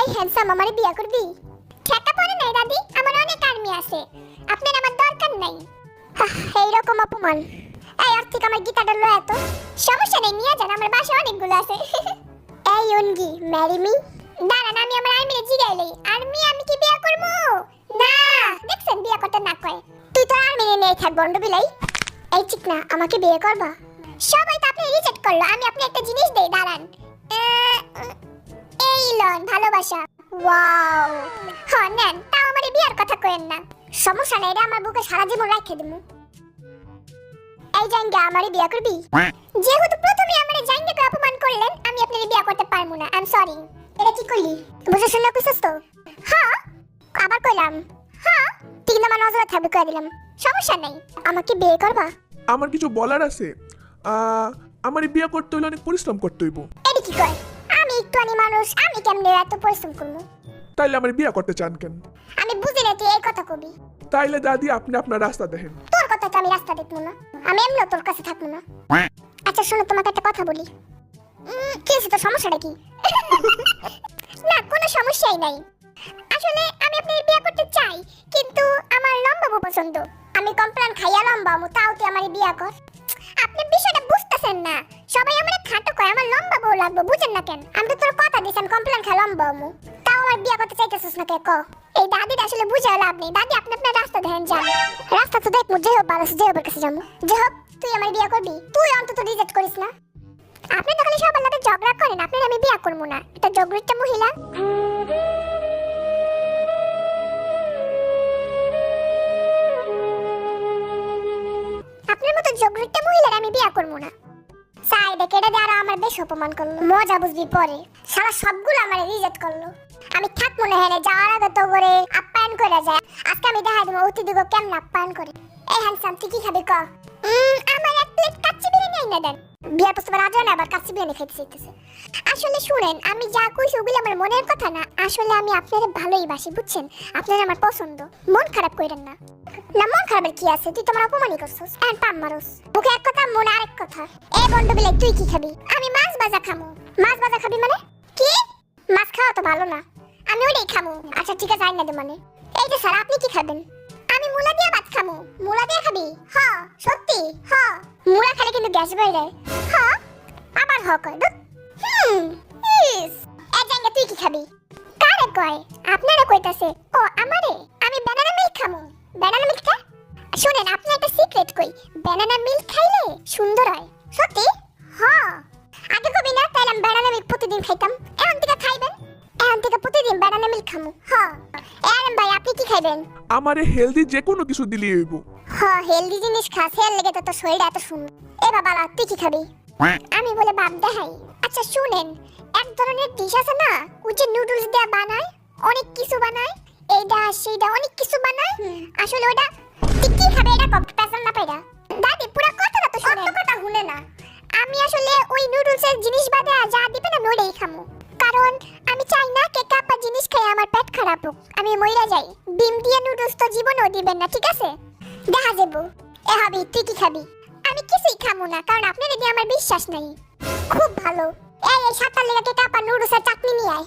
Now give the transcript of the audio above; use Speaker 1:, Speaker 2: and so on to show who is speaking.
Speaker 1: এই হ্যান্ডসাম আমারে বিয়া করবি? ঠেকা পড়ে নাই দাদি, আমার অনেক আর্মি আছে, আপনার আমার দরকার নাই। এইরকম অপমান। এই আর্থিক আমার গীতাটা লো এত সমস্যা নেই, নিয়ে যান, আমার বাসায় অনেকগুলো আছে। এই অনগি ম্যারি মি। দাঁড়ান, আমি আমার আর্মিরে জিগাইলেই। আর্মি আমি কি বিয়া করবো? না, দেখছেন বিয়া করতে না কয়। তুই তো আর্মিরে নিয়ে থাক বন্ড বিলাই। এই চিকনা আমাকে বিয়ে করবা? সবাই তো আপনি রিজেক্ট করলো, আমি আপনি একটা জিনিস দেই, দাঁড়ান। এই লন ভালোবাসা। ওয়াও, হ্যাঁ নেন, তাও আমারে বিয়ার কথা কইেন না। সমস্যা নেই, এটা আমার বুকে সারা জীবন রাখে দিমু। এই জাঙ্গা আমারে বিয়া করবি? যেহেতু প্রথমে আমারে জাঙ্গাকে অপমান করলেন, আমি আপনারে বিয়া করতে পারবো না। I am sorry. এটা কি কইলি? বুঝে শুনে কইছস তো? হ্যাঁ, আবার কইলাম। হ্যাঁ, ঠিক না, মানে নজরে থাকবে কই দিলাম। সমস্যা নেই, আমাকে বিয়ে করবা?
Speaker 2: আমার কিছু বলার আছে। আমার বিয়ে করতে হলে অনেক পরিশ্রম করতে হইব।
Speaker 1: এটা কি কয়? আমি একটুখানি মানুষ, আমি কেমনে এত পরিশ্রম করবো?
Speaker 2: তাইলে আমার বিয়ে করতে চান কেন?
Speaker 1: আমি বুঝি না তুই এই কথা কবি।
Speaker 2: তাইলে দাদি আপনি আপনার রাস্তা দেখেন।
Speaker 1: তোর কথা তো আমি রাস্তা দেখবো না, আমি এমনি তোর কাছে থাকবো না। আচ্ছা শোনো, তোমাকে একটা কথা বলি। কি হয়েছে, তোর সমস্যাটা কি? না, কোনো সমস্যাই নাই। আসলে আমি আপনার বিয়ে করতে চাই, কিন্তু আমার লম্বা বউ পছন্দ। আমি কমপ্লেন খাইয়া লম্বা মু, তাও তুই আমার বিয়ে কর। আপনি বিষয়টা বুঝতেছেন না, সবাই আমার খাটো কয়, আমার লম্বা বউ লাগবে, বুঝেন না কেন? আমি তো তোর কথা দিছি আমি কমপ্লেন খাই লম্বা মু, তাও আমার বিয়ে করতে চাইতেছিস না কে ক? এই দাদির আসলে বুঝে লাভ নেই। দাদি আপনি আপনার রাস্তা দেখেন, যান। রাস্তা তো দেখবো, যে হোক বারোস, যে হোক কাছে যাবো, যে হোক। তুই আমার বিয়ে করবি? তুই অন্তত রিজেক্ট করিস না। আপনি তো খালি সবার সাথে ঝগড়া করেন, আপনার আমি বিয়ে করবো না। এটা জগরিটা মহিলা। আপনার মতো জগরিটা মহিলার আমি বিয়ে করবো না। সাইডে কেটে দিয়ে আরো আমার বেশ অপমান করলো, মজা বুঝবি পরে। সারা সবগুলো আমার রিজেক্ট করলো। আমি থাকবো না, হেনে যাওয়ার আগে তো করে আপ্যায়ন করে যায়। আজকে আমি দেখা দেবো অতিথিকে কেমন আপ্যায়ন করে। এই হ্যান্ডসাম, তুই কি খাবি ক? আমার এক প্লেট কাচ্চি বিরিয়ানি এনে দেন। বিয়ার প্রস্তাবে রাজা না, আবার কাচ্চি বিরিয়ানি খেতে চাইতেছে। আসলে শুনেন, আমি যা কইছি ওগুলো আমার মনের কথা না। আসলে আমি আপনারে ভালোই বাসি, বুঝছেন? আপনারা আমার পছন্দ। মন খারাপ কইরেন না। না, মন খারাপের কি আছে? তুই তোমার অপমানই করছস, এন্ড পাম মারস। মুখে এক কথা, মনে আরেক কথা। এই বন্ড বিলাই, তুই কি খাবি? আমি মাছ ভাজা খামু। মাছ ভাজা খাবি মানে কি? মাছ খাওয়া তো ভালো না, আমি ওইটাই খামু। আচ্ছা ঠিক আছে, আইনা দে মানে। এই যে স্যার, আপনি কি খাবেন? আমি মুলা দিয়ে ভাত খামু। মুলা দিয়ে খাবি? হ্যাঁ সত্যি? হ্যাঁ, মুলা খেলে কিন্তু গ্যাস বের যায়। হ্যাঁ, আবার হ কয়। ইস, এই জায়গা তুই কি খাবি? কারে কয়? আপনারে কইতাছে। ও আমারে? আমি ব্যানানা মিল্ক খামু। ব্যানানা মিল্ক খা? শুনেন, আপনি একটা সিক্রেট কই, ব্যানানা মিল্ক খাইলে সুন্দর হয়। সত্যি? হ্যাঁ। আগে কবি না, তাইলে আমি ব্যানানা মিল্ক প্রতিদিন খাইতাম। এখন থেকে খাইবেন? এখন থেকে প্রতিদিন ব্যানানা মিল্ক খামু। হ্যাঁ। এরম ভাই, আপনি কি খাইবেন?
Speaker 2: আমারে হেলদি যে কোনো কিছু দিলেই হইব।
Speaker 1: হ্যাঁ, হেলদি জিনিস খাস, হেল লেগে তো তোর শরীরটা এত সুন্দর। এ বাবা, তুই কি খাবি? আমি বলে বাপ দেখাই। আচ্ছা শুনেন, এক ধরনের ডিশ আছে না, ওই যে নুডলস দিয়ে বানায়, অনেক কিছু বানায়, এইটা সেইটা অনেক কিছু বানায়। আসলে ওটা তুই কি খাবে? এটা কম পেছন না পাইরা। দাদি পুরো কথাটা তো শুনে, কথা শুনে না। আমি আসলে ওই নুডলসের জিনিস বাদে যা দিবে না ওইটাই খামু, কারণ আমি চাই না কে কাপা জিনিস খাই আমার পেট খারাপ হোক, আমি মইরা যাই। ডিম দিয়ে নুডলস তো জীবনও দিবেন না, ঠিক আছে? দেখা যাবো। এ হাবি, তুই কি খাবি? আমি কিছুই খামু না, কারণ আপনার এদিকে আমার বিশ্বাস নাই। খুব ভালো। এই সাতটার লেগে কাপা নুডলসের চাটনি নিয়ে আয়।